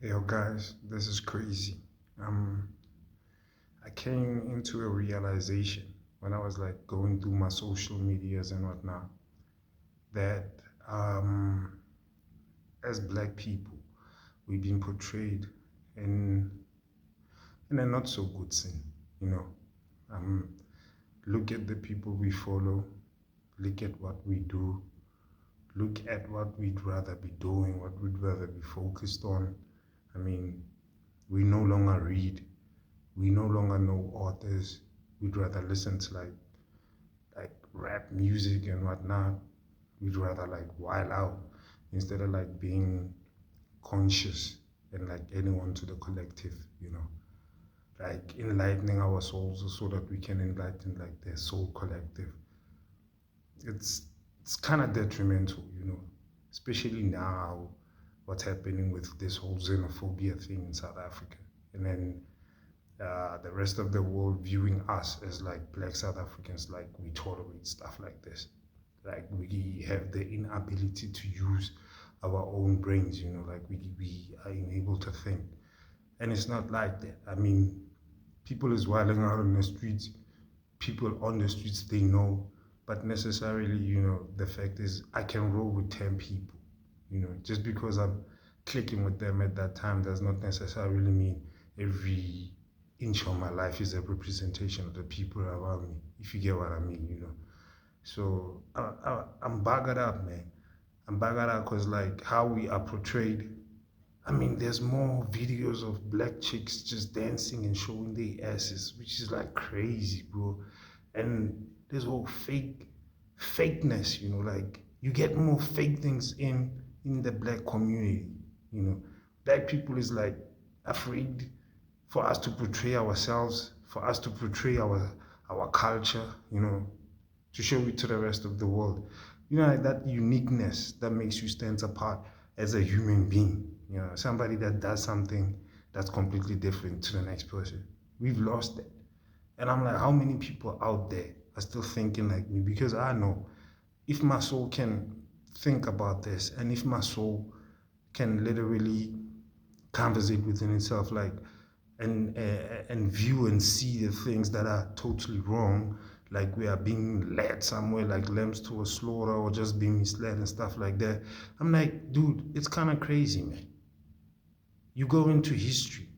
Yo, guys, this is crazy. Um, I came into a realization when I was like going through my social medias and whatnot that um, as black people, we've been portrayed in in a not so good scene. You know, um, look at the people we follow, look at what we do, look at what we'd rather be doing, what we'd rather be focused on. I mean, we no longer read. We no longer know authors. We'd rather listen to like rap music and whatnot. We'd rather like wild out instead of like being conscious and like anyone to the collective, like enlightening our souls so that we can enlighten like the soul collective. It's it's kind of detrimental, especially now what's happening with this whole xenophobia thing in South Africa. And then the rest of the world viewing us as like black South Africans, like we tolerate stuff like this. Like we have the inability to use our own brains, like we are unable to think. And it's not like that. I mean, people is wilding out on the streets, people on the streets they know, but necessarily, the fact is I can roll with 10 people. Just because I'm clicking with them at that time does not necessarily mean every inch of my life is a representation of the people around me, if you get what I mean. So I'm buggered up, man. I'm buggered up because like how we are portrayed. I mean, there's more videos of black chicks just dancing and showing their asses, which is like crazy, bro. And this whole fakeness, like you get more fake things in the black community, you know. Black people is like afraid for us to portray ourselves, for us to portray our culture, to show it to the rest of the world. Like that uniqueness that makes you stand apart as a human being. Somebody that does something that's completely different to the next person. We've lost that. And I'm like, how many people out there are still thinking like me? Because I know if my soul can think about this and if my soul can literally conversate within itself, like and view and see the things that are totally wrong, like we are being led somewhere like lambs to a slaughter or just being misled and stuff like that. I'm like, dude, it's kind of crazy, man. You go into history,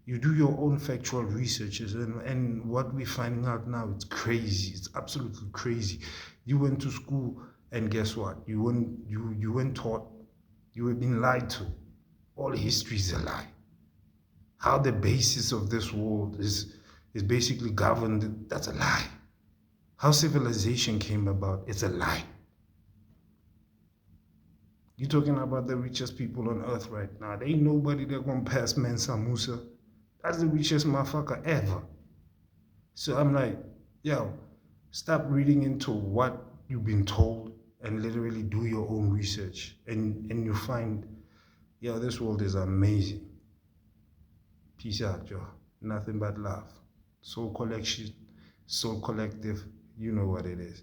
you do your own factual researches, and what we're finding out now, it's crazy. It's absolutely crazy. You went to school and guess what? You weren't taught, you were being lied to. All history is a lie. How the basis of this world is basically governed, that's a lie. How civilization came about, it's a lie. You're talking about the richest people on earth right now. There ain't nobody that gonna pass Mansa Musa. That's the richest motherfucker ever. So I'm like, yo, stop reading into what you've been told and literally do your own research. And you find, yo, this world is amazing. Peace out, yo. Nothing but love. Soul collection, soul collective, you know what it is.